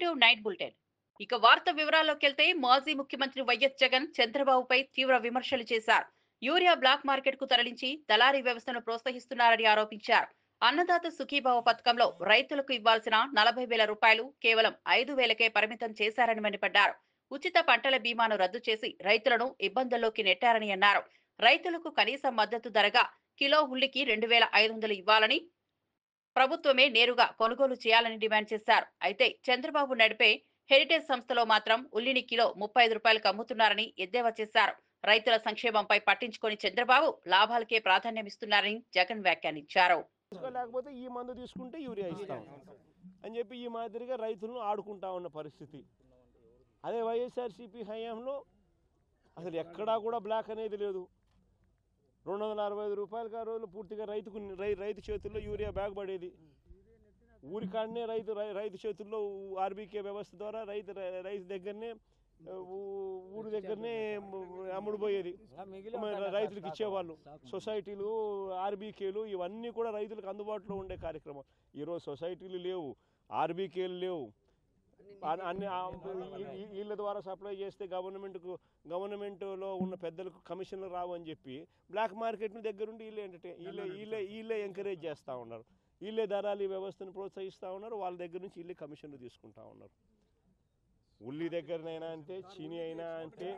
Welcome to night bulletin. ఇక వార్త వివరాల్లోకి వెళ్తే మాజీ ముఖ్యమంత్రి వైఎస్ జగన్ చంద్రబాబుపై తీవ్ర విమర్శలు చేశారు. యూరియా బ్లాక్ మార్కెట్ కు తరలించి దళారీ వ్యవస్థను ప్రోత్సహిస్తున్నారని ఆరోపించారు. అన్నదాత సుఖీభావ పథకంలో రైతులకు ఇవ్వాల్సిన 40,000 రూపాయలు కేవలం 5,000కే పరిమితం చేశారని మండిపడ్డారు. ఉచిత పంటల బీమాను రద్దు చేసి రైతులను ఇబ్బందుల్లోకి నెట్టారని అన్నారు. రైతులకు కనీస మద్దతు ధరగా కిలో ఉల్లికి 2,500 ఇవ్వాలని, ప్రభుత్వమే నేరుగా కొనుగోలు చేయాలని డిమాండ్ చేశారు. అయితే చంద్రబాబు నడిపే హెరిటేజ్ సంస్థలో మాత్రం ఉల్లిని కిలో 35 రూపాయలకు అమ్ముతున్నారని ఎద్దేవా చేశారు. రైతుల సంక్షేమంపై పట్టించుకొని చంద్రబాబు లాభాలకే ప్రాధాన్యమిస్తున్నారని జగన్ వ్యాఖ్యానించారు. లేకపోతే ఈ మందు తీసుకుంటే యూరియా ఇస్తాం అని చెప్పి ఈ మాదిరిగా రైతులను ఆడుకుంటా ఉన్న పరిస్థితి. అదే వైఎస్ఆర్సీపీ హయాంలో అసలు ఎక్కడా కూడా బ్లాక్ అనేది లేదు. 265 రూపాయలకి ఆ రోజులు పూర్తిగా రైతు చేతుల్లో యూరియా బ్యాగ్ పడేది. ఊరికాడనే రైతు చేతుల్లో ఆర్బీకే వ్యవస్థ ద్వారా రైతు దగ్గరనే ఊరి దగ్గరనే అమ్ముడుపోయేది. రైతులకు ఇచ్చేవాళ్ళు. సొసైటీలు, ఆర్బీకేలు ఇవన్నీ కూడా రైతులకు అందుబాటులో ఉండే కార్యక్రమం. ఈరోజు సొసైటీలు లేవు, ఆర్బీకేలు లేవు. అన్ని వీళ్ళ ద్వారా సప్లై చేస్తే గవర్నమెంట్లో ఉన్న పెద్దలకు కమిషన్లు రావు అని చెప్పి బ్లాక్ మార్కెట్ని దగ్గరుండి వీళ్ళే ఎంకరేజ్ చేస్తూ ఉన్నారు. వీళ్ళే దళారీ వ్యవస్థను ప్రోత్సహిస్తూ ఉన్నారు. వాళ్ళ దగ్గర నుంచి వీళ్ళే కమిషన్లు తీసుకుంటా ఉన్నారు. ఉల్లి దగ్గరనైనా అంతే, చీని అయినా అంతే,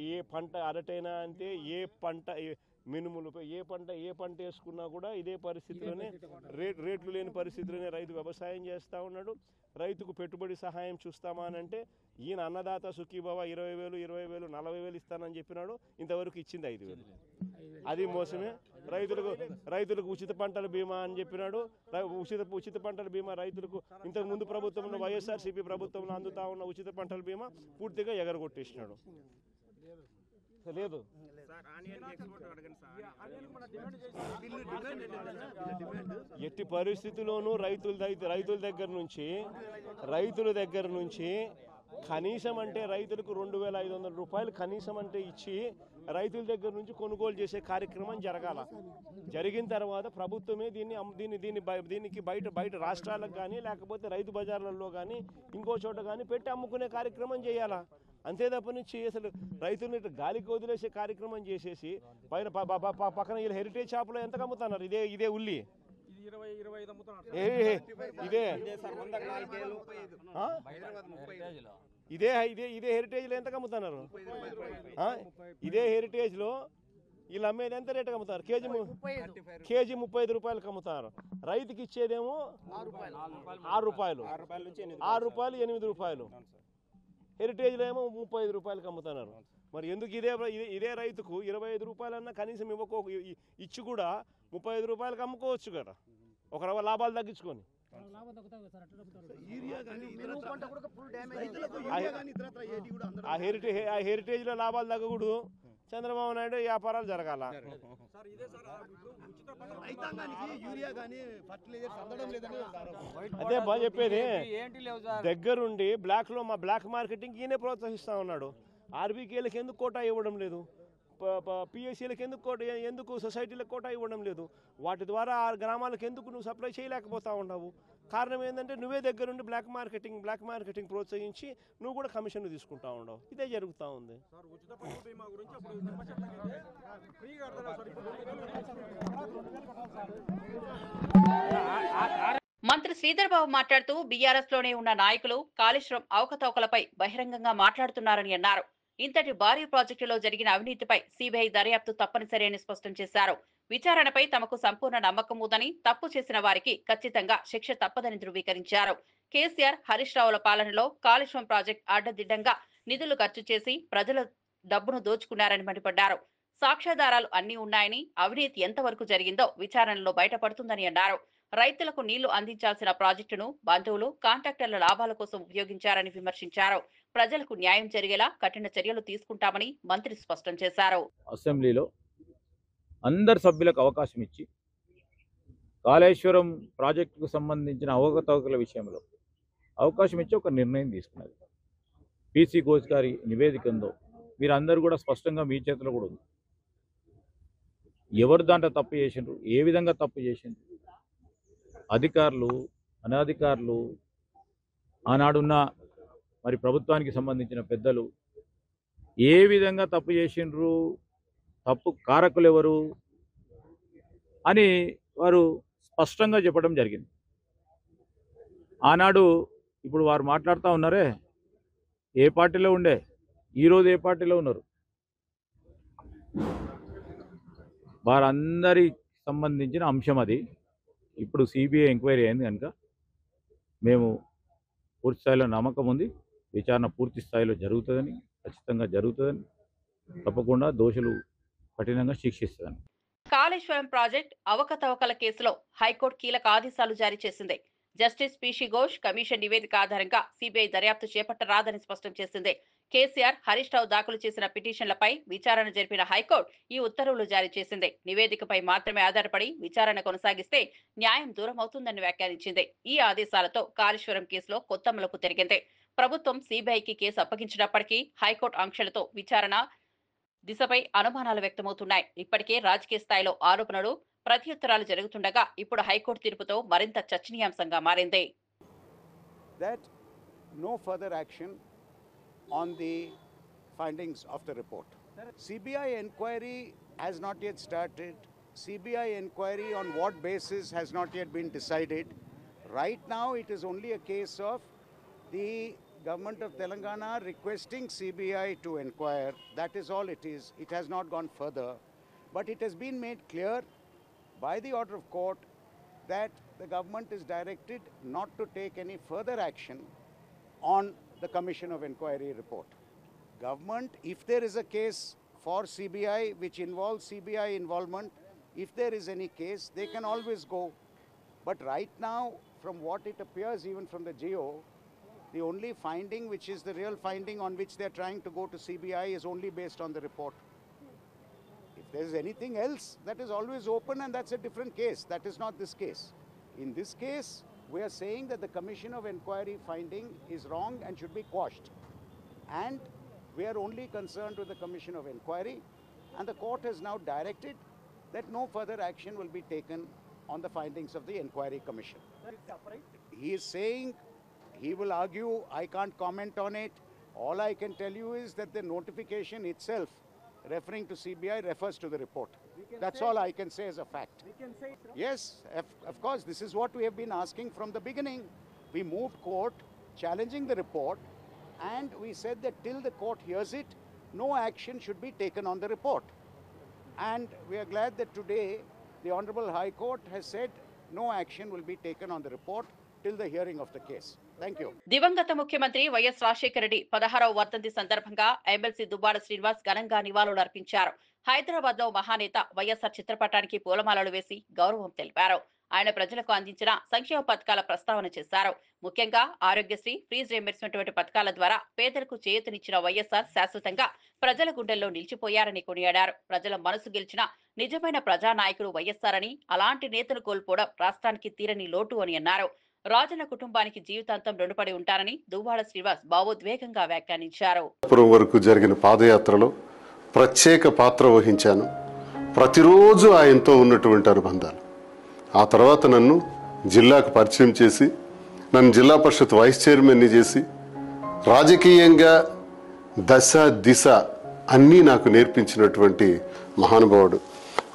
ఏ పంట అరటైనా అంతే, ఏ పంట మినుములు ఏ పంట వేసుకున్నా కూడా ఇదే పరిస్థితిలోనే రేట్లు లేని పరిస్థితిలోనే రైతు వ్యవసాయం చేస్తూ ఉన్నాడు. రైతుకు పెట్టుబడి సహాయం చూస్తామా అని అంటే ఈయన అన్నదాత సుఖీభావ 20,000 40,000 ఇస్తానని చెప్పినాడు. ఇంతవరకు ఇచ్చింది 5,000. అది మోసమే. రైతులకు ఉచిత పంటల బీమా అని చెప్పినాడు. ఉచిత పంటల బీమా రైతులకు ఇంతకు ముందు ప్రభుత్వంలో వైఎస్ఆర్సీపీ ప్రభుత్వంలో అందుతా ఉన్న ఉచిత పంటల బీమా పూర్తిగా ఎగరగొట్టేసినాడు. లేదు ఎట్టి పరిస్థితుల్లోనూ రైతుల దగ్గర నుంచి కనీసం అంటే రైతులకు 2,500 రూపాయలు కనీసం అంటే ఇచ్చి రైతుల దగ్గర నుంచి కొనుగోలు చేసే కార్యక్రమం జరగాల. జరిగిన తర్వాత ప్రభుత్వమే దీనికి బయట రాష్ట్రాలకు కానీ లేకపోతే రైతు బజార్లలో కానీ ఇంకో చోట కానీ పెట్టి అమ్ముకునే కార్యక్రమం చేయాలా. అంతే తప్ప నుంచి అసలు రైతుల్ని గాలికి వదిలేసే కార్యక్రమం చేసేసి పక్కన వీళ్ళు హెరిటేజ్ షాపులో ఎంతకు అమ్ముతున్నారు? ఇదే ఉల్లి ఇదే హెరిటేజ్లో ఎంతకు అమ్ముతున్నారు? ఇదే హెరిటేజ్లో వీళ్ళు అమ్మేది ఎంత రేటుకి అమ్ముతారు? కేజీ 35 రూపాయలకు అమ్ముతారు. రైతుకి ఇచ్చేదేమో 6 రూపాయలు, 8 రూపాయలు. హెరిటేజ్లో ఏమో 35 రూపాయలకు అమ్ముతున్నారు. మరి ఎందుకు ఇదే రైతుకు 25 రూపాయలన్నా కనీసం ఇచ్చి కూడా 35 రూపాయలకు అమ్ముకోవచ్చు కదా, ఒక రవ్వ లాభాలు తగ్గించుకొని. ఆ హెరిటేజ్లో లాభాలు తగ్గకూడదు. చంద్రబాబు నాయుడు వ్యాపారాలు జరగాల. అదే బాగా చెప్పేది. దగ్గరుండి బ్లాక్ మార్కెటింగ్ ఈయనే ప్రోత్సహిస్తా ఉన్నాడు. ఆర్బీకేలకు ఎందుకు కోటా ఇవ్వడం లేదు? పిఎస్సీలకు ఎందుకు సొసైటీలకు కోటా ఇవ్వడం లేదు? వాటి ద్వారా ఆ గ్రామాలకు ఎందుకు నువ్వు సప్లై చేయలేకపోతా ఉన్నావు? కారణం ఏంటంటే నువ్వే దగ్గరుండి బ్లాక్ మార్కెటింగ్ ప్రోత్సహించి నువ్వు కూడా కమిషన్లు తీసుకుంటా ఉండవు. ఇదే జరుగుతూ ఉంది. మంత్రి శ్రీధర్ బాబు మాట్లాడుతూ బీఆర్ఎస్ లోనే ఉన్న నాయకులు కాళేశ్వరం అవకతవకలపై బహిరంగంగా మాట్లాడుతున్నారని అన్నారు. ఇంతటి భారీ ప్రాజెక్టులో జరిగిన అవినీతిపై సిబిఐ దర్యాప్తు తప్పనిసరి అని స్పష్టం చేశారు. విచారణపై తమకు సంపూర్ణ నమ్మకం ఉందని, తప్పు చేసిన వారికి ఖచ్చితంగా శిక్ష తప్పదని ధృవీకరించారు. కేసీఆర్, హరీష్ రావుల పాలనలో కాళేశ్వరం ప్రాజెక్టు అడ్డదిడ్డంగా నిధులు ఖర్చు చేసి ప్రజల డబ్బును దోచుకున్నారని మండిపడ్డారు. సాక్ష్యాధారాలు అన్నీ ఉన్నాయని, అవినీతి ఎంతవరకు జరిగిందో విచారణలో బయటపడుతుందని అన్నారు. రైతులకు నీళ్లు అందించాల్సిన ప్రాజెక్టును బంధువులు, కాంట్రాక్టర్ల లాభాల కోసం ఉపయోగించారని విమర్శించారు. ప్రజలకు న్యాయం జరిగేలా కఠిన చర్యలు తీసుకుంటామని మంత్రి స్పష్టం చేశారు. అసెంబ్లీలో అందరు సభ్యులకు అవకాశం ఇచ్చి కాళేశ్వరం ప్రాజెక్టుకు సంబంధించిన అవకతవకల విషయంలో అవకాశం ఇచ్చి ఒక నిర్ణయం తీసుకున్నది. పీసీ ఘోష్ గారి నివేదిక ఉందో మీరందరూ కూడా స్పష్టంగా మీ చేతిలో కూడా ఉంది. ఎవరు దాంట్లో తప్పు చేసిండ్రు, ఏ విధంగా తప్పు చేసిండ్రు, అధికారులు, అనధికారులు, ఆనాడున్న మరి ప్రభుత్వానికి సంబంధించిన పెద్దలు ఏ విధంగా తప్పు చేసిండ్రు, తప్పు కారకులు ఎవరు అని వారు స్పష్టంగా చెప్పడం జరిగింది. ఆనాడు ఇప్పుడు వారు మాట్లాడుతూ ఉన్నారే, ఏ పార్టీలో ఉండే, ఈరోజు ఏ పార్టీలో ఉన్నారు, వారందరికి సంబంధించిన అంశం అది. ఇప్పుడు సిబిఐ ఎంక్వైరీ అయింది కనుక మేము పూర్తి స్థాయిలో నమ్మకం ఉంది, విచారణ పూర్తి స్థాయిలో జరుగుతుందని, ఖచ్చితంగా జరుగుతుందని, తప్పకుండా దోషులు కఠినంగా శిక్షిస్తుందని. కాళేశ్వరం ప్రాజెక్ట్ అవకతవకల కేసులో హైకోర్టు కీలక ఆదేశాలు జారీ చేసింది. జస్టిస్ పిషి ఘోష్ కమిషన్ నివేదిక ఆధారంగా సిబిఐ దర్యాప్తు చేపట్టరాదని స్పష్టం చేసింది. కేసీఆర్, హరీష్ రావు దాఖలు చేసిన పిటిషన్లపై విచారణ జరిపిన హైకోర్టు ఈ ఉత్తర్వులు జారీ చేసింది. నివేదికపై మాత్రమే ఆధారపడి విచారణ కొనసాగిస్తే న్యాయం దూరం అవుతుందని వ్యాఖ్యానించింది. ఈ ఆదేశాలతో కాళేశ్వరం కేసులో కొత్త మలుపు తిరిగింది. ప్రభుత్వం సిబిఐకి కేసు అప్పగించినప్పటికీ హైకోర్టు ఆంక్షలతో విచారణ దిశపై అనుమానాలు వ్యక్తమవుతున్నాయి. ఇప్పటికే రాజకీయ స్థాయిలో ఆరోపణలు, ప్రత్యుత్తరాలు జరుగుతుండగా ఇప్పుడు హైకోర్టు తీర్పుతో మరింత చర్చనీయాంశంగా మారింది. That no further action on the findings of the report. CBI inquiry has not yet started. CBI inquiry on what basis has not yet been decided. Right now it is only a case of the Government of Telangana requesting CBI to inquire. That is all it is. It has not gone further. But it has been made clear by the order of court that the government is directed not to take any further action on the Commission of Inquiry report. Government, if there is a case for CBI which involves CBI involvement, if there is any case, they can always go. But right now, from what it appears even from the GO, the only finding which is the real finding on which they are trying to go to CBI is only based on the report. If there is anything else, that is always open, and that's a different case. That is not this case. In this case, we are saying that the Commission of Inquiry finding is wrong and should be quashed. And we are only concerned with the Commission of Inquiry, and the court has now directed that no further action will be taken on the findings of the Inquiry Commission. He is saying, he will argue, I can't comment on it. All I can tell you is that the notification itself referring to CBI refers to the report. That's all I can say as a fact. Yes, of course, this is what we have been asking from the beginning. We moved court challenging the report, and we said that till the court hears it, no action should be taken on the report. And we are glad that today the Honorable High Court has said no action will be taken on the report till the hearing of the case. Thank you. దివంగత ముఖ్యమంత్రి YS Rajasekhara Reddy 16వ వర్ధంతి సందర్భంగా MLC Dubbada Srinivas ఘనంగా నివాళులు అర్పించారు. హైదరాబాద్ లో మహానేత వైఎస్ఆర్ చిత్రపటానికి పూలమాలలు వేసి గౌరవం తెలిపారు. ఆయన ప్రజలకు అందించిన సంక్షేమ పథకాల ప్రస్తావన చేశారు. ముఖ్యంగా ఆరోగ్యశ్రీ, ఫ్రీజ్ రియంబర్స్మెంట్ వంటి పథకాల ద్వారా పేదలకు చేయూతనిచ్చిన వైఎస్ఆర్ శాశ్వతంగా ప్రజల గుండెల్లో నిలిచిపోయారని కొనియాడారు. ప్రజల మనసు గెలిచిన నిజమైన ప్రజానాయకుడు వైఎస్ఆర్ అని, అలాంటి నేతను కోల్పోవడం రాష్ట్రానికి తీరని లోటు అని అన్నారు. రాజన్న కుటుంబానికి జీవితాంతం రుణపడి ఉంటారని దువ్వాడ శ్రీనివాస్ భావోద్వేగంగా వ్యాఖ్యానించారు. వరకు జరిగిన పాదయాత్రలో ప్రత్యేక పాత్ర వహించాను. ప్రతిరోజు ఆయనతో ఉన్నటువంటి అనుబంధాలు. ఆ తర్వాత నన్ను జిల్లాకు పరిచయం చేసి, నన్ను జిల్లా పరిషత్ వైస్ చైర్మన్ని చేసి, రాజకీయంగా దశ దిశ అన్నీ నాకు నేర్పించినటువంటి మహానుభావుడు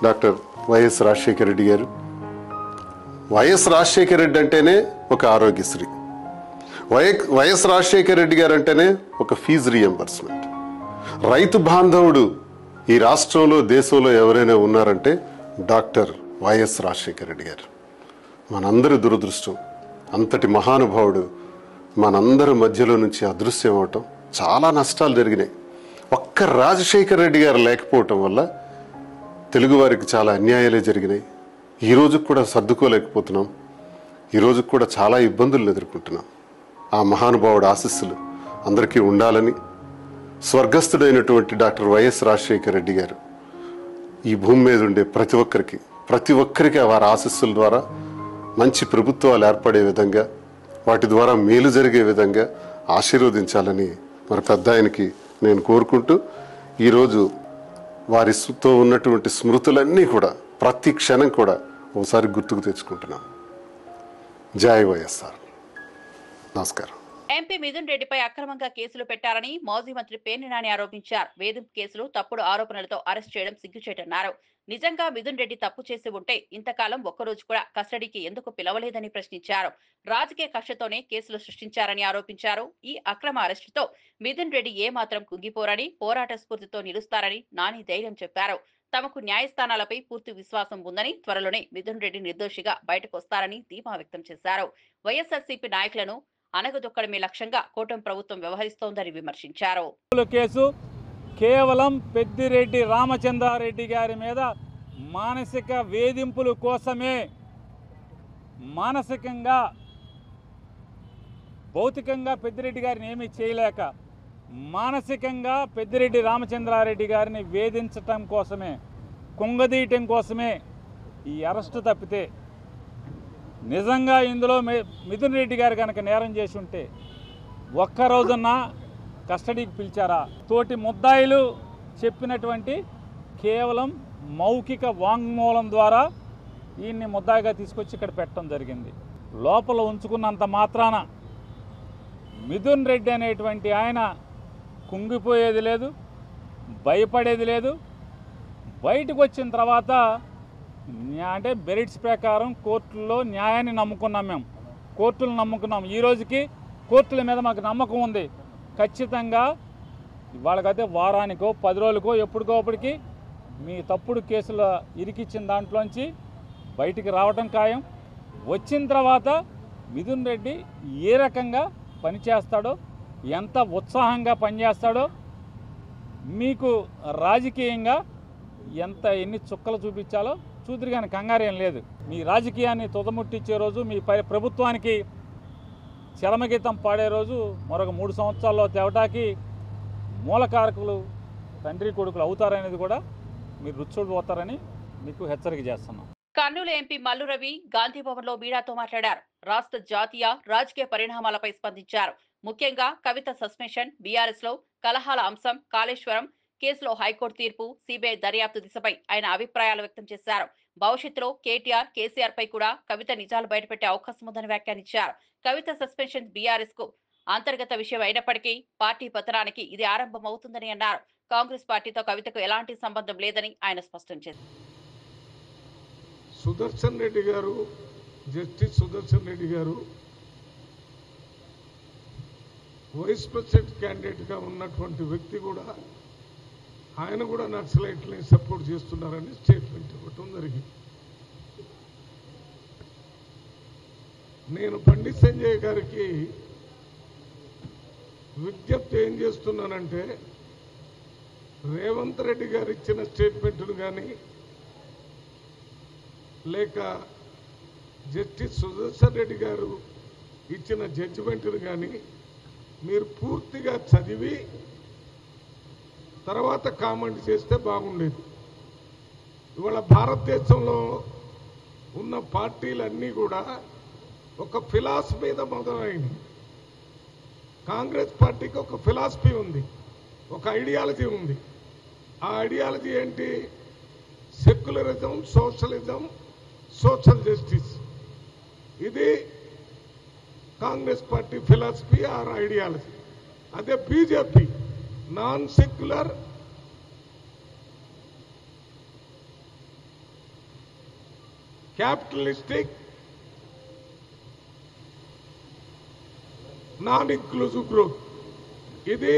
డాక్టర్ వైఎస్ రాజశేఖర రెడ్డి గారు. వైఎస్ రాజశేఖర రెడ్డి అంటేనే ఒక ఆరోగ్యశ్రీ, వైఎస్ రాజశేఖర రెడ్డి గారు అంటేనే ఒక ఫీజు రియంబర్స్మెంట్. రైతు బాంధవుడు ఈ రాష్ట్రంలో, దేశంలో ఎవరైనా ఉన్నారంటే డాక్టర్ వైఎస్ రాజశేఖర రెడ్డి గారు. మనందరి దురదృష్టం, అంతటి మహానుభావుడు మనందరి మధ్యలో నుంచి అదృశ్యం అవటం. చాలా నష్టాలు జరిగినాయి. ఒక్క రాజశేఖర రెడ్డి గారు లేకపోవటం వల్ల తెలుగువారికి చాలా అన్యాయాలే జరిగినాయి. ఈ రోజుకు కూడా సర్దుకోలేకపోతున్నాం. ఈ రోజుకు కూడా చాలా ఇబ్బందులు ఎదుర్కొంటున్నాం. ఆ మహానుభావుడు ఆశీస్సులు అందరికీ ఉండాలని, స్వర్గస్థుడైనటువంటి డాక్టర్ వైఎస్ రాజశేఖర రెడ్డి గారు ఈ భూమి మీద ఉండే ప్రతి ఒక్కరికి వారి ఆశీస్సుల ద్వారా మంచి ప్రభుత్వాలు ఏర్పడే విధంగా, వాటి ద్వారా మేలు జరిగే విధంగా ఆశీర్వదించాలని మరి పెద్ద ఆయనకి నేను కోరుకుంటూ, ఈరోజు వారితో ఉన్నటువంటి స్మృతులన్నీ కూడా ప్రతి క్షణం కూడా ఒకసారి గుర్తుకు తెచ్చుకుంటున్నాం. జై వైఎస్ఆర్. నమస్కారం. ఎంపీ మిథున్ రెడ్డిపై అక్రమంగా కేసులు పెట్టారని మాజీ మంత్రి పేర్ని నాని ఆరోపించారు. వేధింపు కేసులు, తప్పుడు ఆరోపణలతో అరెస్ట్ చేయడం సిగ్గుచేటన్నారు. నిజంగా మిథున్ రెడ్డి తప్పు చేసి ఉంటే ఇంతకాలం ఒక్కరోజు కూడా కస్టడీకి ఎందుకు పిలవలేదని ప్రశ్నించారు. రాజకీయ కక్షతోనే కేసులు సృష్టించారని ఆరోపించారు. ఈ అక్రమ అరెస్టుతో మిథున్ రెడ్డి ఏమాత్రం కుంగిపోరని, పోరాట స్ఫూర్తితో నిలుస్తారని నాని ధైర్యం చెప్పారు. తమకు న్యాయస్థానాలపై పూర్తి విశ్వాసం ఉందని, త్వరలోనే మిథున్ రెడ్డి నిర్దోషిగా బయటకు వస్తారని ధీమా వ్యక్తం చేశారు. వైఎస్ఆర్సీపీ నాయకులను అనగదొక్కడమే లక్ష్యంగా కూటమి ప్రభుత్వం వ్యవహరిస్తోందని విమర్శించారు. కేసు కేవలం పెద్దిరెడ్డి రామచంద్రారెడ్డి గారి మీద మానసిక వేధింపుల కోసమే, మానసికంగా భౌతికంగా పెద్దిరెడ్డి గారిని ఏమీ చేయలేక మానసికంగా పెద్దిరెడ్డి రామచంద్రారెడ్డి గారిని వేధించటం కోసమే, కుంగదీయటం కోసమే ఈ అరెస్టు తప్పితే నిజంగా ఇందులో మిథున్ రెడ్డి గారు కనుక నేరం చేసి ఉంటే ఒక్కరోజున్నా కస్టడీకి పిలిచారా? తోటి ముద్దాయిలు చెప్పినటువంటి కేవలం మౌఖిక వాంగ్మూలం ద్వారా ఈయన్ని ముద్దాయిగా తీసుకొచ్చి ఇక్కడ పెట్టడం జరిగింది. లోపల ఉంచుకున్నంత మాత్రాన మిథున్ రెడ్డి అనేటువంటి ఆయన కుంగిపోయేది లేదు, భయపడేది లేదు. బయటకు వచ్చిన తర్వాత అంటే మెరిట్స్ ప్రకారం కోర్టుల్లో న్యాయాన్ని నమ్ముకున్నాం, మేము కోర్టులను నమ్ముకున్నాం. ఈ రోజుకి కోర్టుల మీద మాకు నమ్మకం ఉంది. ఖచ్చితంగా వాళ్ళకైతే వారానికో 10 రోజులకో ఎప్పటికోప్పటికి మీ తప్పుడు కేసులు ఇరికిచ్చిన దాంట్లోంచి బయటికి రావడం ఖాయం. వచ్చిన తర్వాత మిథున్ రెడ్డి ఏ రకంగా పనిచేస్తాడో, ఎంత ఉత్సాహంగా పనిచేస్తాడో, మీకు రాజకీయంగా ఎన్ని చుక్కలు చూపించాలో చూద్దరు. కానీ కంగారేం లేదు. మీ రాజకీయాన్ని తుదముట్టించే రోజు, మీ ప్రభుత్వానికి చరమగీతం పాడే రోజు మరొక 3 సంవత్సరాల్లో తేవటానికి మూలకారకులు తండ్రి కొడుకులు అవుతారనేది కూడా మీరు రుచి మీకు హెచ్చరిక చేస్తున్నాం. కర్నూలు ఎంపీ మల్లు రవి గాంధీభవన్లో మీడియాతో మాట్లాడారు. రాష్ట్ర జాతీయ రాజకీయ పరిణామాలపై స్పందించారు. ముఖ్యంగా కవిత సస్పెన్షన్, బీఆర్ఎస్ లో కలహాల అంశం, కాళేశ్వరం కేసులో హైకోర్టు తీర్పు, సిబిఐ దర్యాప్తు దిశపై ఆయన అభిప్రాయాలు వ్యక్తం చేశారు. భవిష్యత్తులో కేటీఆర్, కేసీఆర్ పై కూడా కవిత నిజాలు బయటపెట్టే అవకాశం ఉందని వ్యాఖ్యానించారు. కవిత సస్పెన్షన్ బీఆర్ఎస్ కు అంతర్గత విషయం అయినప్పటికీ పార్టీ పతనానికి ఇది ఆరంభం అవుతుందని అన్నారు. కాంగ్రెస్ పార్టీతో కవితకు ఎలాంటి సంబంధం లేదని ఆయన స్పష్టం చేశారు. సుదర్శన్ రెడ్డి గారు, జస్టిస్ సుదర్శన్ రెడ్డి గారు వైస్ ప్రెసిడెంట్ క్యాండిడేట్గా ఉన్నటువంటి వ్యక్తి కూడా, ఆయన కూడా నక్సలైట్లని సపోర్ట్ చేస్తున్నారని స్టేట్మెంట్ ఇవ్వటం జరిగింది. నేను పండిత్ సంజయ్ గారికి విజ్ఞప్తి ఏం చేస్తున్నానంటే, రేవంత్ రెడ్డి గారు ఇచ్చిన స్టేట్మెంట్ను కానీ లేక జస్టిస్ సుదర్శన్ రెడ్డి గారు ఇచ్చిన జడ్జిమెంట్ను కానీ మీరు పూర్తిగా చదివి తర్వాత కామెంట్ చేస్తే బాగుండేది. ఇవాళ భారతదేశంలో ఉన్న పార్టీలన్నీ కూడా ఒక ఫిలాసఫీ మీద మొదలైంది. కాంగ్రెస్ పార్టీకి ఒక ఫిలాసఫీ ఉంది, ఒక ఐడియాలజీ ఉంది. ఆ ఐడియాలజీ ఏంటి? Secularism, socialism, social justice. ఇది Congress party philosophy or ideology. అదే BJP non secular, capitalistic, non inclusive growth. ఇది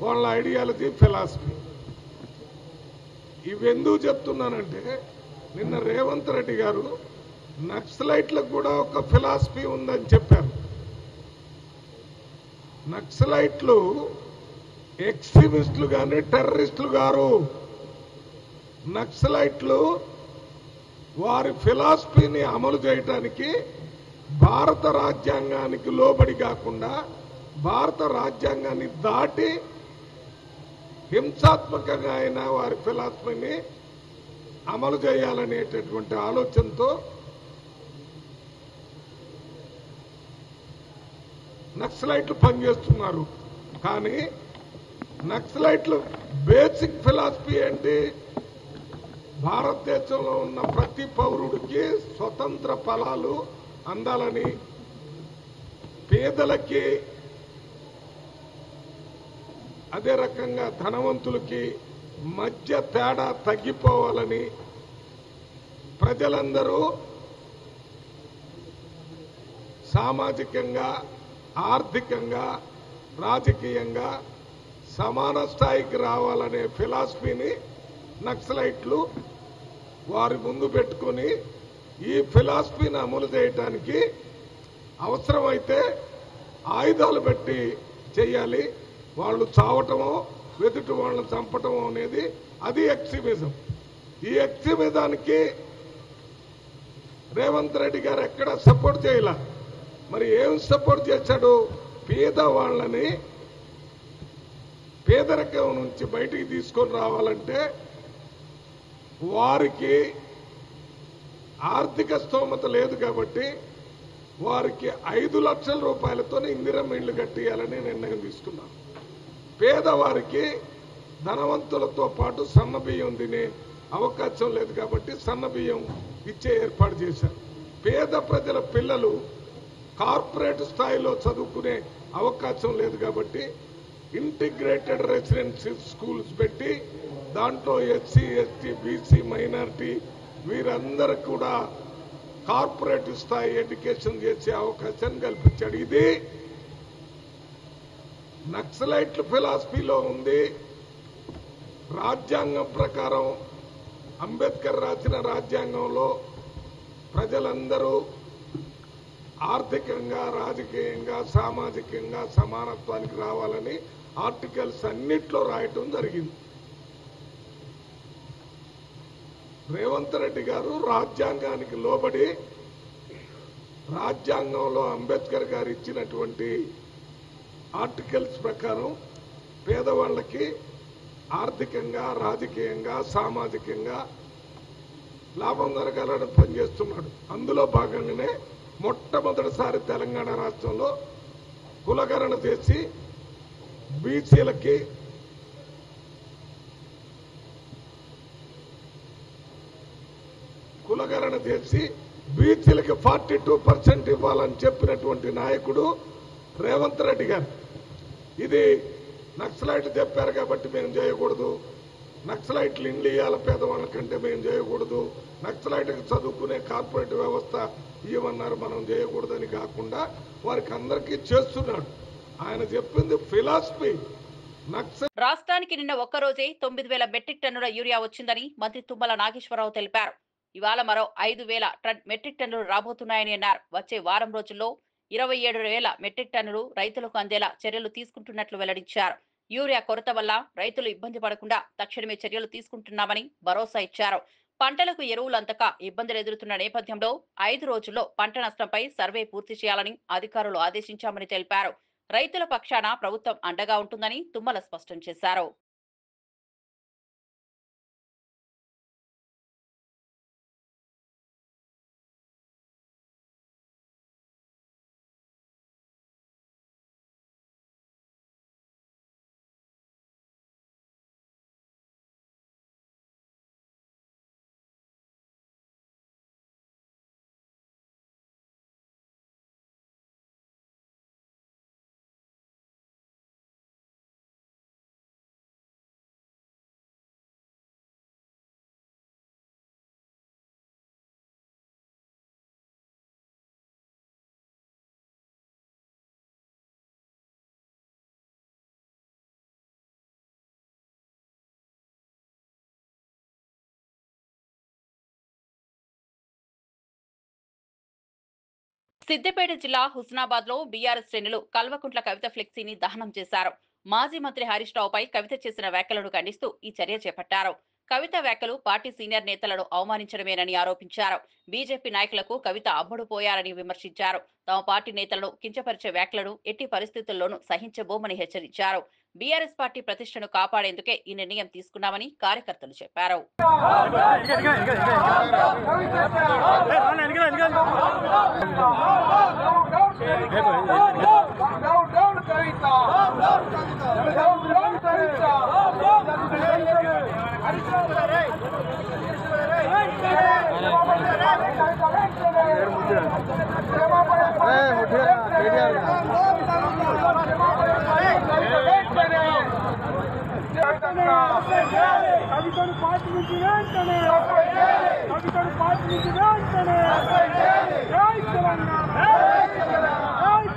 వాళ్ళ ఐడియాలజీ, ఫిలాసఫీ. ఇవెందుకు చెప్తున్నానంటే, నిన్న రేవంత్ రెడ్డి గారు నక్సలైట్లకు కూడా ఒక ఫిలాసఫీ ఉందని చెప్పారు. నక్సలైట్లు ఎక్స్ట్రీమిస్టులు కానీ టెర్రరిస్టులు గారు. నక్సలైట్లు వారి ఫిలాసఫీని అమలు చేయటానికి భారత రాజ్యాంగానికి లోబడి కాకుండా భారత రాజ్యాంగాన్ని దాటి హింసాత్మకంగా అయిన వారి ఫిలాసఫీని అమలు చేయాలనేటటువంటి ఆలోచనతో నక్సలైట్లు పనిచేస్తున్నారు. కానీ నక్సలైట్లు బేసిక్ ఫిలాసఫీ ఏంటి? భారతదేశంలో ఉన్న ప్రతి పౌరుడికి స్వతంత్ర ఫలాలు అందాలని, పేదలకి అదే రకంగా ధనవంతులకి మధ్య తేడా తగ్గిపోవాలని ప్రజలందరూ సామాజికంగా, ఆర్థికంగా, రాజకీయంగా సమాన స్థాయికి రావాలనే ఫిలాసఫీని నక్సలైట్లు వారి ముందు పెట్టుకుని ఈ ఫిలాసఫీని అమలు చేయడానికి అవసరమైతే ఆయుధాలు పెట్టి చేయాలి. వాళ్ళు చావటమో వెతుటి వాళ్ళని చంపటమో అనేది అది ఎక్స్ట్రీమిజం. ఈ ఎక్స్ట్రీమిజానికి రేవంత్ రెడ్డి గారు ఎక్కడ సపోర్ట్ చేయాల. మరి ఏం సపోర్ట్ చేశాడు? పేదవాళ్ళని పేదరికం నుంచి బయటికి తీసుకొని రావాలంటే వారికి ఆర్థిక స్తోమత లేదు కాబట్టి వారికి 5 లక్షల రూపాయలతో ఇందిరమ్మ ఇళ్లు కట్టియాలని నిర్ణయం తీసుకున్నాం. పేదవారికి ధనవంతులతో పాటు సన్న బియ్యం తినే అవకాశం లేదు కాబట్టి సన్న బియ్యం ఇచ్చే ఏర్పాటు చేశారు. పేద ప్రజల పిల్లలు కార్పొరేట్ స్థాయిలో చదువుకునే అవకాశం లేదు కాబట్టి ఇంటిగ్రేటెడ్ రెసిడెన్షియల్ స్కూల్స్ పెట్టి దాంట్లో ఎస్సీ, ఎస్టీ, బీసీ, మైనారిటీ వీరందరికీ కూడా కార్పొరేట్ స్థాయి ఎడ్యుకేషన్ చేసే అవకాశాన్ని కల్పించాడు. ఇది నక్సలైట్ల ఫిలాసఫీలో ఉంది. రాజ్యాంగం ప్రకారం అంబేద్కర్ రాసిన రాజ్యాంగంలో ప్రజలందరూ ఆర్థికంగా, రాజకీయంగా, సామాజికంగా సమానత్వానికి రావాలని ఆర్టికల్స్ అన్నిట్లో రాయటం జరిగింది. రేవంత్ రెడ్డి గారు రాజ్యాంగానికి లోబడి రాజ్యాంగంలో అంబేద్కర్ గారు ఇచ్చినటువంటి ఆర్టికల్స్ ప్రకారం పేదవాళ్ళకి ఆర్థికంగా, రాజకీయంగా, సామాజికంగా లాభం జరగాలని పనిచేస్తున్నాడు. అందులో భాగంగానే మొట్టమొదటిసారి తెలంగాణ రాష్ట్రంలో కులగణన చేసి బీసీలకి కులగణన చేసి బీసీలకి 42% ఇవ్వాలని చెప్పినటువంటి నాయకుడు రేవంత్ రెడ్డి గారు. ఇది నక్సలైట్లు చెప్పారు కాబట్టి మేము చేయకూడదు, నక్సలైట్లు ఇండ్లు ఇవ్వాలి పేదవాళ్ళ కంటే మేము చేయకూడదు, నక్సలైట్కి చదువుకునే కార్పొరేట్ వ్యవస్థ ఇవ్వమన్నారు మనం చేయకూడదని కాకుండా వారికి అందరికీ చేస్తున్నాడు. ఆయన చెప్పింది ఫిలాసఫీ. రాష్ట్రానికి నిన్న ఒక్కరోజే 9,000 మెట్రిక్ టన్నుల యూరియా వచ్చిందని మంత్రి తుమ్మల నాగేశ్వరరావు తెలిపారు. ఇవాళ మరో 5,000 మెట్రిక్ టన్నులు రాబోతున్నాయని అన్నారు. వచ్చే వారం రోజుల్లో 27,000 మెట్రిక్ టన్నులు రైతులకు అందేలా చర్యలు తీసుకుంటున్నట్లు వెల్లడించారు. యూరియా కొరత వల్ల రైతులు ఇబ్బంది పడకుండా తక్షణమే చర్యలు తీసుకుంటున్నామని భరోసా ఇచ్చారు. పంటలకు ఎరువులు అందక ఇబ్బందులు ఎదురుతున్న నేపథ్యంలో 5 రోజుల్లో పంట నష్టంపై సర్వే పూర్తి చేయాలని అధికారులు ఆదేశించామని తెలిపారు. రైతుల పక్షాన ప్రభుత్వం అండగా ఉంటుందని తుమ్మల స్పష్టం చేశారు. సిద్దిపేట జిల్లా హుస్నాబాద్ లో బీఆర్ఎస్ శ్రేణులు కల్వకుంట్ల కవిత ఫ్లెక్సీని దహనం చేశారు. మాజీ మంత్రి హరీష్ రావుపై కవిత చేసిన వ్యాఖ్యలను ఖండిస్తూ ఈ చర్య చేపట్టారు. కవిత వ్యాఖ్యలు పార్టీ సీనియర్ నేతలను అవమానించడమేనని ఆరోపించారు. బీజేపీ నాయకులకు కవిత అమ్ముడుపోయారని విమర్శించారు. తమ పార్టీ నేతలను కించపరిచే వ్యాఖ్యలను ఎట్టి పరిస్థితుల్లోనూ సహించబోమని హెచ్చరించారు. బీఆర్ఎస్ పార్టీ ప్రతిష్టను కాపాడేందుకే ఈ నిర్ణయం తీసుకున్నామని కార్యకర్తలు చెప్పారు. కవితను పార్టీ నుంచి వెంటనే కవితను పార్టీ నుంచి వెంటనే జై తెలంగాణ జై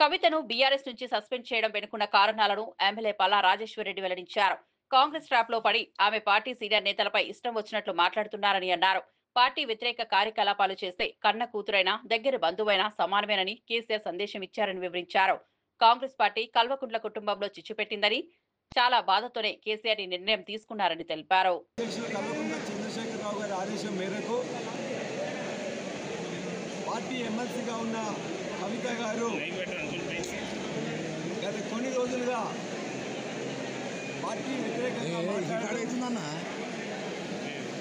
కవితను బీఆర్ఎస్ నుంచి సస్పెండ్ చేయడం వెనుకున్న కారణాలను ఎమ్మెల్యే పల్లా రాజేశ్వరరెడ్డి వెల్లడించారు. కాంగ్రెస్ ట్రాప్ లో పడి ఆమె పార్టీ సీనియర్ నేతలపై ఇష్టం వచ్చినట్లు మాట్లాడుతున్నారని అన్నారు. పార్టీ వ్యతిరేక కార్యకలాపాలు చేస్తే కన్న కూతురైనా దగ్గర బంధువైనా సమానమేనని కేసీఆర్ సందేశం ఇచ్చారని వివరించారు. కాంగ్రెస్ పార్టీ కల్వకుంట్ల కుటుంబంలో చిచ్చు పెట్టిందని, చాలా బాధతోనే కేసీఆర్ ఈ నిర్ణయం తీసుకున్నారని తెలిపారు. చంద్రశేఖరరావు గారి ఆదేశం మేరకు పార్టీ ఎమ్మెల్సీగా ఉన్న కవిత గారు గత కొన్ని రోజులుగా పార్టీ వ్యతిరేకంగా మాట్లాడుతున్న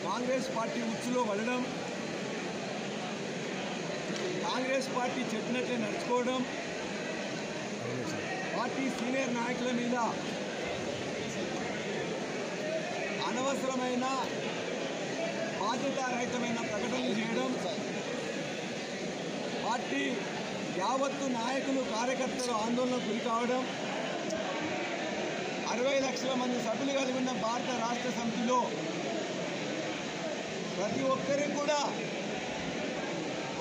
కాంగ్రెస్ పార్టీ ఉచ్చులో పడడం, కాంగ్రెస్ పార్టీ చెప్పినట్లే నడుచుకోవడం, పార్టీ సీనియర్ నాయకుల మీద అనవసరమైన బాధ్యతారహితమైన ప్రకటనలు చేయడం, పార్టీ యావత్తు నాయకులు కార్యకర్తలు ఆందోళనకు గురి కావడం, 60 లక్షల మంది సభ్యులు కలిగి ఉన్న భారత రాష్ట్ర సమితిలో ప్రతి ఒక్కరికి కూడా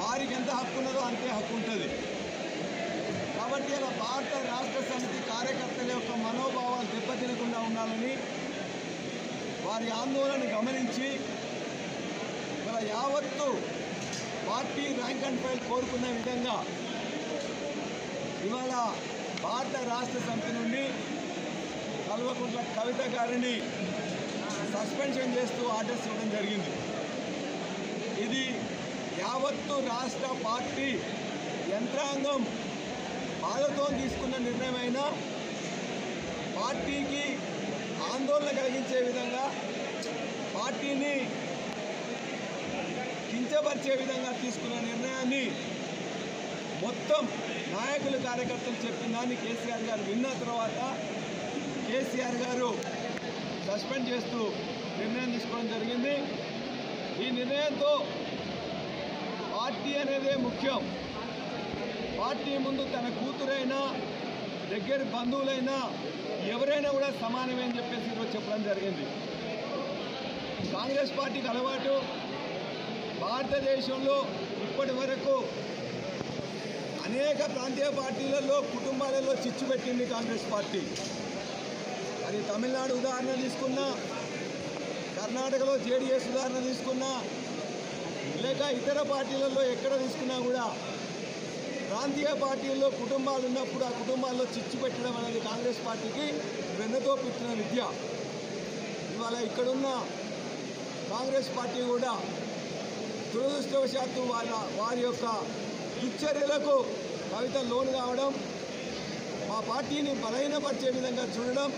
వారికి ఎంత హక్కు ఉన్నదో అంతే హక్కు ఉంటుంది. కాబట్టి అలా భారత రాష్ట్ర సమితి కార్యకర్తల యొక్క మనోభావాలు దెబ్బతినకుండా ఉండాలని వారి ఆందోళన గమనించి ఇలా యావత్తు పార్టీ ర్యాంక్ అండ్ ఫైల్ కోరుకునే విధంగా ఇవాళ భారత రాష్ట్ర సమితి నుండి కల్వకుంట్ల కవిత గారిని సస్పెన్షన్ చేస్తూ ఆర్డర్స్ ఇవ్వడం జరిగింది. ఇది యావత్తు రాష్ట్ర పార్టీ యంత్రాంగం బాధతో తీసుకున్న నిర్ణయమైనా పార్టీకి ఆందోళన కలిగించే విధంగా, పార్టీని కించపరిచే విధంగా తీసుకున్న నిర్ణయాన్ని మొత్తం నాయకులు కార్యకర్తలు చెప్పిన దాన్ని కేసీఆర్ గారు విన్న తర్వాత కేసీఆర్ గారు సస్పెండ్ చేస్తూ నిర్ణయం తీసుకోవడం జరిగింది. ఈ నిర్ణయంతో పార్టీ అనేదే ముఖ్యం. పార్టీ ముందు తన కూతురైనా దగ్గర బంధువులైనా ఎవరైనా కూడా సమానమే అని చెప్పేసి ఈరోజు చెప్పడం జరిగింది. కాంగ్రెస్ పార్టీకి అలవాటు భారతదేశంలో ఇప్పటి వరకు అనేక ప్రాంతీయ పార్టీలలో కుటుంబాలలో చిచ్చు పెట్టింది కాంగ్రెస్ పార్టీ. అది తమిళనాడు ఉదాహరణ తీసుకున్నా, కర్ణాటకలో జేడీఎస్ ఉదాహరణ తీసుకున్నా, లేక ఇతర పార్టీలలో ఎక్కడ తీసుకున్నా కూడా ప్రాంతీయ పార్టీల్లో కుటుంబాలు ఉన్నప్పుడు ఆ కుటుంబాల్లో చిచ్చు పెట్టడం అనేది కాంగ్రెస్ పార్టీకి వెన్నతో పుట్టిన విద్య. ఇవాళ ఇక్కడున్న కాంగ్రెస్ పార్టీ కూడా దురదృష్టవశాత్తు వారి యొక్క దుశ్చర్యలకు కవిత లోను కావడం, మా పార్టీని బలహీనపరిచే విధంగా చూడడం,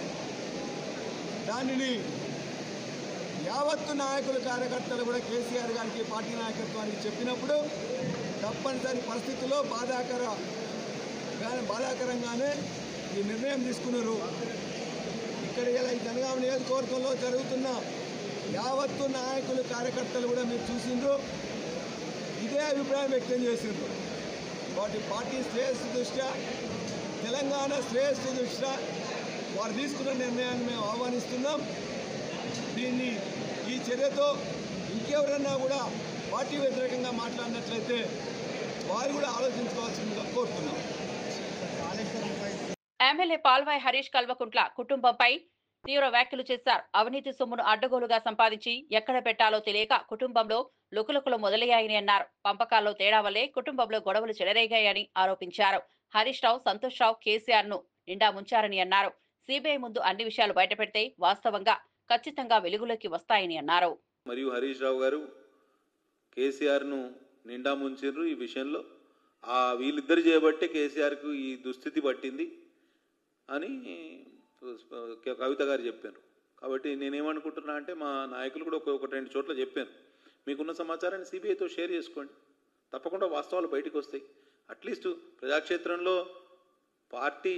దానిని యావత్తు నాయకులు కార్యకర్తలు కూడా కేసీఆర్ గారికి పార్టీ నాయకత్వానికి చెప్పినప్పుడు తప్పనిసరి పరిస్థితుల్లో బాధాకరంగానే ఈ నిర్ణయం తీసుకున్నారు. ఇక్కడ ఇలా ఈ జనగామ నియోజకవర్గంలో జరుగుతున్న యావత్తు నాయకులు కార్యకర్తలు కూడా మీరు చూసిండ్రు, ఇదే అభిప్రాయం వ్యక్తం చేసిండ్రు. వాటి పార్టీ శ్రేయస్సు దృష్ట్యా, తెలంగాణ శ్రేయస్సు దృష్ట్యా వారు తీసుకున్న నిర్ణయాన్ని మేము ఆహ్వానిస్తున్నాం. దీన్ని ఈ చర్యతో ఇంకెవరన్నా కూడా పార్టీ వ్యతిరేకంగా మాట్లాడినట్లయితే వారు కూడా ఆలోచించుకోవాల్సిందిగా కోరుతున్నాం. ఎమ్మెల్యే పాల్వాయి హరీష్ కల్వకుంట్ల కుటుంబంపై తీవ్ర వ్యాఖ్యలు చేశారు. అవినీతి సొమ్మును అడ్డగోలుగా సంపాదించి ఎక్కడ పెట్టాలో తెలియక కుటుంబంలో లుకులుకులు మొదలయ్యాయని అన్నారు. పంపకాల్లో తేడా వల్లే కుటుంబంలో గొడవలు చెలరేగాయని ఆరోపించారు. హరీష్ రావు, సంతోష్ రావు కేసీఆర్ ను నిండా ముంచారని అన్నారు. సిబిఐ ముందు అన్ని విషయాలు బయటపెడితే వాస్తవంగా ఖచ్చితంగా వెలుగులోకి వస్తాయని అన్నారు. మరియు హరీష్ రావు గారు కేసీఆర్ను నిండా ముంచారు. ఈ విషయంలో వీళ్ళిద్దరు చేయబట్టే కేసీఆర్కు ఈ దుస్థితి పట్టింది అని కవిత గారు చెప్పారు. కాబట్టి నేనేమనుకుంటున్నా అంటే మా నాయకులు కూడా ఒక 2 చోట్ల చెప్పాను, మీకున్న సమాచారాన్ని సిబిఐతో షేర్ చేసుకోండి, తప్పకుండా వాస్తవాలు బయటకు వస్తాయి. అట్లీస్ట్ ప్రజాక్షేత్రంలో పార్టీ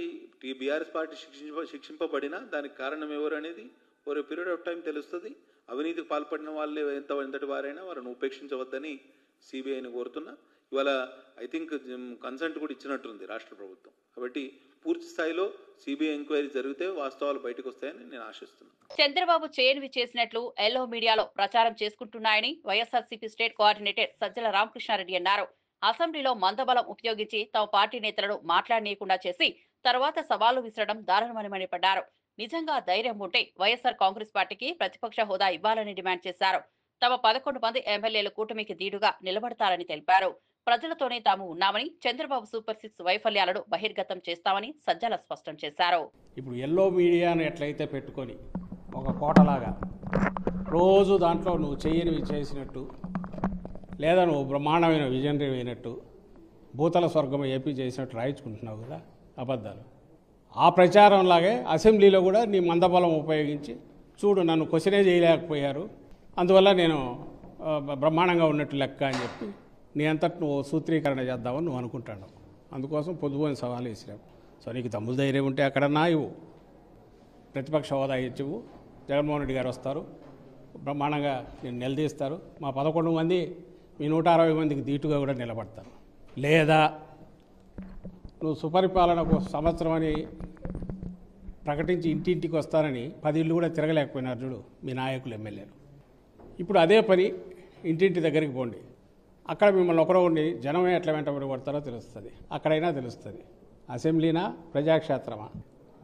బీఆర్ఎస్ పార్టీ శిక్షింపబడినా దానికి కారణం ఎవరు అనేది ఓవర్ పీరియడ్ ఆఫ్ టైం తెలుస్తుంది. అవినీతికి పాల్పడిన వాళ్ళే ఎంతటి వారైనా వారిని ఉపేక్షించవద్దని సిబిఐని కోరుతున్నా. ఇవాళ ఐ థింక్ కన్సెంట్ కూడా ఇచ్చినట్టుంది రాష్ట్ర ప్రభుత్వం. కాబట్టి పూర్తి స్థాయిలో సిబిఐ ఎంక్వైరీ జరిగితే వాస్తవాలు బయటకు వస్తాయని నేను ఆశిస్తున్నాను. చంద్రబాబు చేయనివి చేసినట్లు ఎల్లో మీడియాలో ప్రచారం చేసుకుంటున్నాయని వైఎస్ఆర్సీపీ స్టేట్ కోఆర్డినేటర్ సజ్జల రామకృష్ణారెడ్డి అన్నారు. అసెంబ్లీలో మందబలం ఉపయోగించి తమ పార్టీ నేతలను మాట్లాడనీయకుండా చేసి తర్వాత సవాలు విసరడం దారుణమని మండిపడ్డారు. నిజంగా ధైర్యం ఉంటే వైఎస్ఆర్ కాంగ్రెస్ పార్టీకి ప్రతిపక్ష హోదా ఇవ్వాలని డిమాండ్ చేశారు. తమ 11 మంది ఎమ్మెల్యేలు కూటమికి దీటుగా నిలబడతారని తెలిపారు. ప్రజలతోనే తాము ఉన్నామని, చంద్రబాబు సూపర్ 6 వైఫల్యాలను బహిర్గతం చేస్తామని సజ్జల స్పష్టం చేశారు. ఇప్పుడు ఎల్లో మీడియాను ఎట్లయితే పెట్టుకొని ఒక కోటలాగా రోజు దాంట్లో నువ్వు చేయనివి చేసినట్టు, లేదా నువ్వు బ్రహ్మాండమైన విజనరీ అయినట్టు, భూతల స్వర్గం ఏపీ చేసినట్టు రాయించుకుంటున్నావు కదా అబద్ధాలు. ఆ ప్రచారంలాగే అసెంబ్లీలో కూడా నీ మందబలం ఉపయోగించి చూడు నన్ను క్వశ్చనే చేయలేకపోయారు, అందువల్ల నేను బ్రహ్మాండంగా ఉన్నట్టు లెక్క అని చెప్పి నీ అంతటి నువ్వు సూత్రీకరణ చేద్దామని నువ్వు అనుకుంటాను. అందుకోసం పొద్దుపోయిన సవాలు వేసినావు. సో నీకు దమ్ముల ధైర్యం ఉంటే అక్కడన్నా ఇవ్వు, ప్రతిపక్ష హోదా ఇచ్చివు, జగన్మోహన్ రెడ్డి గారు వస్తారు, బ్రహ్మాండంగా నేను నిలదీస్తారు, మా 11 మంది మీ 160 మందికి దీటుగా కూడా నిలబడతారు. లేదా నువ్వు సుపరిపాలనకు సంవత్సరం అని ప్రకటించి ఇంటింటికి వస్తారని 10 ఇళ్ళు కూడా తిరగలేకపోయినారు చూడు మీ నాయకులు ఎమ్మెల్యేలు. ఇప్పుడు అదే పని ఇంటింటి దగ్గరికి పోండి, అక్కడ మిమ్మల్ని ఒకరో ఉండి జనమే ఎట్లా వెంటబడి పడతారో తెలుస్తుంది, అక్కడైనా తెలుస్తుంది. అసెంబ్లీనా ప్రజాక్షేత్రమా?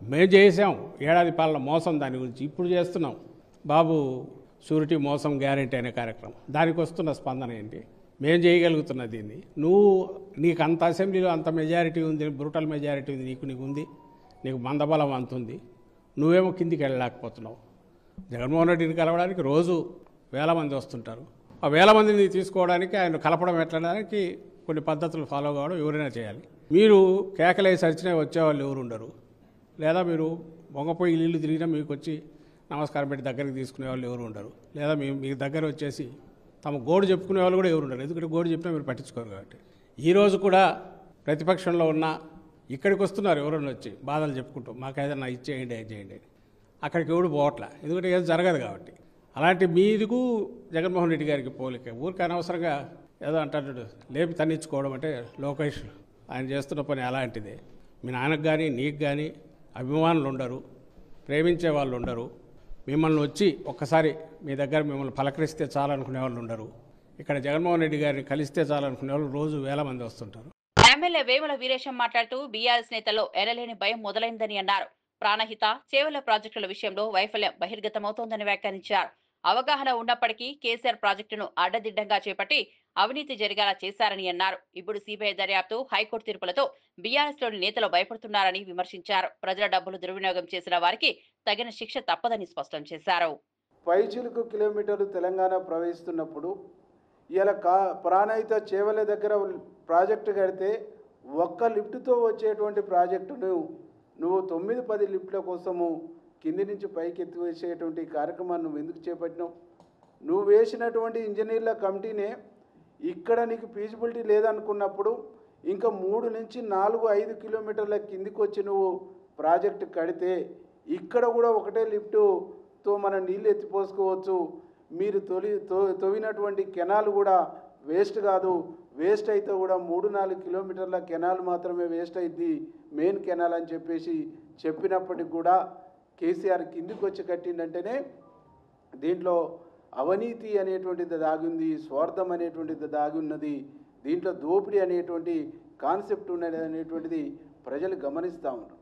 మేము చేసాం ఏడాది పాలన మోసం, దాని గురించి ఇప్పుడు చేస్తున్నాం బాబు షూరిటీ మోసం గ్యారెంటీ అనే కార్యక్రమం. దానికి వస్తున్న స్పందన ఏంటి? మేము చేయగలుగుతున్న దీన్ని నీకు అంత అసెంబ్లీలో అంత మెజారిటీ ఉంది, బ్రూటల్ మెజారిటీ ఉంది, నీకు ఉంది, నీకు మందబలం అంత ఉంది, నువ్వేమో కిందికి వెళ్ళలేకపోతున్నావు. జగన్మోహన్ రెడ్డిని కలవడానికి రోజు 1000 మంది వస్తుంటారు. ఆ 1000 మందిని తీసుకోవడానికి ఆయన కలపడం ఎట్లడానికి కొన్ని పద్ధతులు ఫాలో కావడం ఎవరైనా చేయాలి. మీరు కేకలేసి అరిచినా వచ్చేవాళ్ళు ఎవరు ఉండరు, లేదా మీరు బొంగపోయి ఇల్లు తిరిగినా మీకు వచ్చి నమస్కారం పెట్టి దగ్గరికి తీసుకునే వాళ్ళు ఎవరు ఉండరు, లేదా మీ దగ్గర వచ్చేసి తమ గోడు చెప్పుకునే వాళ్ళు కూడా ఎవరు ఉండరు. ఎందుకంటే గోడు చెప్పినా మీరు పట్టించుకోరు కాబట్టి. ఈరోజు కూడా ప్రతిపక్షంలో ఉన్న ఇక్కడికి వస్తున్నారు ఎవరైనా వచ్చి బాధలు చెప్పుకుంటూ మాకు ఏదైనా ఇచ్చేయండి అది చేయండి అని. అక్కడికి ఎవడు పోవట్లా, ఎందుకంటే ఏదో జరగదు కాబట్టి. అలాంటి మీదికు జగన్మోహన్ రెడ్డి గారికి పోలిక. ఊరికి అనవసరంగా ఏదో అంటాడు లేపి తన్నించుకోవడం అంటే లోకేష్ ఆయన చేస్తున్న పని అలాంటిదే. మీ నాన్నకు కానీ నీకు కానీ అభిమానులు ఉండరు, ప్రేమించే వాళ్ళు ఉండరు, మిమ్మల్ని వచ్చి ఒక్కసారి మీ దగ్గర మిమ్మల్ని పలకరిస్తే చాలనుకునే వాళ్ళు ఉండరు. ఇక్కడ జగన్మోహన్ రెడ్డి గారిని కలిస్తే చాలనుకునే వాళ్ళు రోజు 1000 మంది వస్తుంటారు. ఎమ్మెల్యే వేముల వీరేశం మాట్లాడుతూ బీఆర్ఎస్ నేతల్లో ఎనలేని భయం మొదలైందని అన్నారు. ప్రాణహిత, చేవెళ్ల ప్రాజెక్టుల విషయంలో వైఫల్యం బహిర్గతమవుతోందని వ్యాఖ్యానించారు. అవగాహన ఉన్నప్పటికీ కేసీఆర్ ప్రాజెక్టును అడ్డదిడ్డంగా చేపట్టి అవినీతి జరిగేలా చేశారని అన్నారు. ఇప్పుడు సిబిఐ దర్యాప్తు, హైకోర్టు తీర్పులతో బీఆర్ఎస్లోని నేతలు భయపడుతున్నారని విమర్శించారు. ప్రజల డబ్బులు దుర్వినియోగం చేసిన వారికి తగిన శిక్ష తప్పదని స్పష్టం చేశారు. పైచిలుకు కిలోమీటర్లు తెలంగాణ ప్రవహిస్తున్నప్పుడు ఇలా ప్రాణహిత చేవెళ్ల దగ్గర ప్రాజెక్టు కడితే ఒక్క లిఫ్ట్తో వచ్చేటువంటి ప్రాజెక్టును నువ్వు 9-10 లిఫ్ట్ల కోసము కింది నుంచి పైకి ఎత్తివేసేటువంటి కార్యక్రమాన్ని నువ్వు ఎందుకు చేపట్టినావు? నువ్వు వేసినటువంటి ఇంజనీర్ల కమిటీనే ఇక్కడ నీకు ఫీజిబిలిటీ లేదనుకున్నప్పుడు ఇంకా 3 నుంచి 4-5 కిలోమీటర్ల కిందికి వచ్చి నువ్వు ప్రాజెక్టు కడితే ఇక్కడ కూడా ఒకటే లిఫ్టుతో మనం నీళ్ళు ఎత్తిపోసుకోవచ్చు. మీరు తవ్వినటువంటి కెనాల్ కూడా వేస్ట్ కాదు, వేస్ట్ అయితే కూడా 3-4 కిలోమీటర్ల కెనాల్ మాత్రమే వేస్ట్ అయింది, మెయిన్ కెనాల్ అని చెప్పినప్పటికి కూడా కేసీఆర్ కిందికి వచ్చి కట్టిందంటేనే దీంట్లో అవినీతి అనేటువంటిది దాగింది, స్వార్థం అనేటువంటిది దాగి ఉన్నది, దీంట్లో దోపిడీ అనేటువంటి కాన్సెప్ట్ ఉన్నది అనేటువంటిది ప్రజలు గమనిస్తూ ఉన్నారు.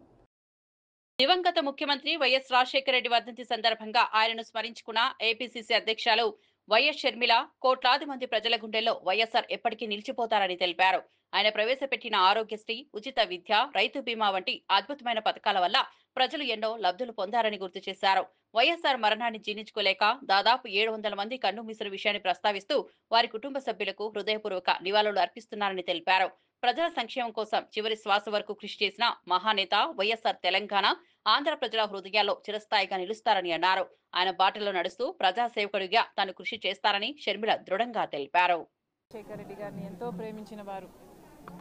దివంగత ముఖ్యమంత్రి వైఎస్ రాజశేఖర రెడ్డి వర్ధంతి సందర్భంగా ఆయనను స్మరించుకున్న ఏపీసీసీ అధ్యక్షులు వైఎస్ షర్మిల, కోట్లాది మంది ప్రజల గుండెల్లో వైఎస్ఆర్ ఎప్పటికీ నిలిచిపోతారని తెలిపారు. ఆయన ప్రవేశపెట్టిన ఆరోగ్యశ్రీ, ఉచిత విద్య, రైతు బీమా వంటి అద్భుతమైన పథకాల వల్ల ప్రజలు ఎన్నో లబ్ధులు పొందారని గుర్తు చేశారు. వైఎస్ఆర్ మరణాన్ని జీర్ణించుకోలేక దాదాపు 700 మంది కన్నుమూసిన విషయాన్ని ప్రస్తావిస్తూ వారి కుటుంబ సభ్యులకు హృదయపూర్వక నివాళులు అర్పిస్తున్నారని తెలిపారు. ప్రజల సంక్షేమం కోసం చివరి శ్వాస వరకు కృషి చేసిన మహానేత వైఎస్ఆర్ తెలంగాణ, ఆంధ్ర ప్రజల హృదయాల్లో చిరస్థాయిగా నిలుస్తారని అన్నారు. ఆయన బాటలో నడుస్తూ ప్రజాసేవకుడిగా తాను కృషి చేస్తారని షర్మిల దృఢంగా తెలిపారు. రాజశేఖర రెడ్డి గారిని ఎంతో ప్రేమించిన వారు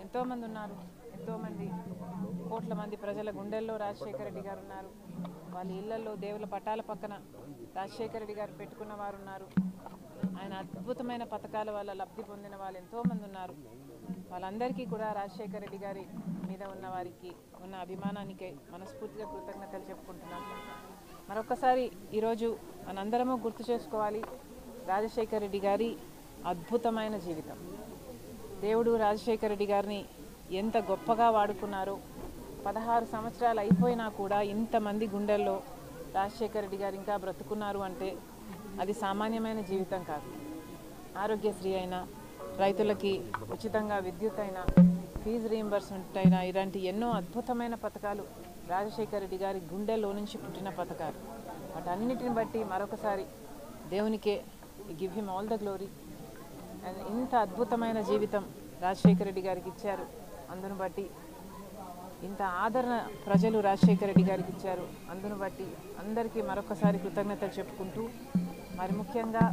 ఎంతో మంది ఉన్నారు. ఎంతో మంది కోట్ల మంది ప్రజల గుండెల్లో రాజశేఖర రెడ్డి గారు ఉన్నారు. వాళ్ళ ఇళ్లలో దేవుల పటాల పక్కన రాజశేఖర రెడ్డి గారు పెట్టుకున్న వారు ఉన్నారు. ఆయన అద్భుతమైన పథకాల వల్ల లబ్ధి పొందిన వాళ్ళు ఎంతో మంది ఉన్నారు. వాళ్ళందరికీ కూడా రాజశేఖర రెడ్డి గారి మీద ఉన్న వారికి ఉన్న అభిమానానికే మనస్ఫూర్తిగా కృతజ్ఞతలు చెప్పుకుంటున్నాం. మరొకసారి ఈరోజు మనందరము గుర్తు చేసుకోవాలి రాజశేఖర రెడ్డి గారి అద్భుతమైన జీవితం. దేవుడు రాజశేఖర రెడ్డి గారిని ఎంత గొప్పగా వాడుకున్నారో, 16 సంవత్సరాలు అయిపోయినా కూడా ఇంతమంది గుండెల్లో రాజశేఖర రెడ్డి గారు ఇంకా బ్రతుకున్నారు అంటే అది సామాన్యమైన జీవితం కాదు. ఆరోగ్యశ్రీ అయినా, రైతులకి ఉచితంగా విద్యుత్ అయినా, ఫీజు రీయింబర్స్మెంట్ అయినా, ఇలాంటి ఎన్నో అద్భుతమైన పథకాలు రాజశేఖర రెడ్డి గారి గుండెల్లో నుంచి పుట్టిన పథకాలు. వాటన్నిటిని బట్టి మరొకసారి దేవునికే give him all the glory. And ఇంత అద్భుతమైన జీవితం రాజశేఖర రెడ్డి గారికి ఇచ్చారు. అందును బట్టి ఇంత ఆదరణ ప్రజలు రాజశేఖర రెడ్డి గారికి ఇచ్చారు. అందును బట్టి అందరికీ మరొకసారి కృతజ్ఞతలు చెప్పుకుంటూ, మరి ముఖ్యంగా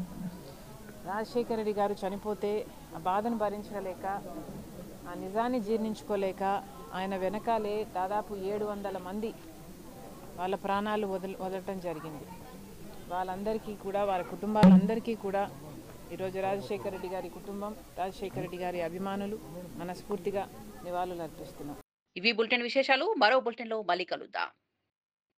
రాజశేఖర రెడ్డి గారు చనిపోతే ఆ బాధను భరించలేక, ఆ నిజాన్ని జీర్ణించుకోలేక ఆయన వెనకాలే దాదాపు 700 మంది వాళ్ళ ప్రాణాలు వదలటం జరిగింది. వాళ్ళందరికీ కూడా, వారి కుటుంబాలందరికీ కూడా ఈరోజు రాజశేఖర రెడ్డి గారి కుటుంబం, రాజశేఖర రెడ్డి గారి అభిమానులు మనస్ఫూర్తిగా నివాళులు అర్పిస్తున్నాం. ఇవి బులెటిన్ విశేషాలు. మరో బులెటిన్లో మళ్ళీ కలుద్దాం.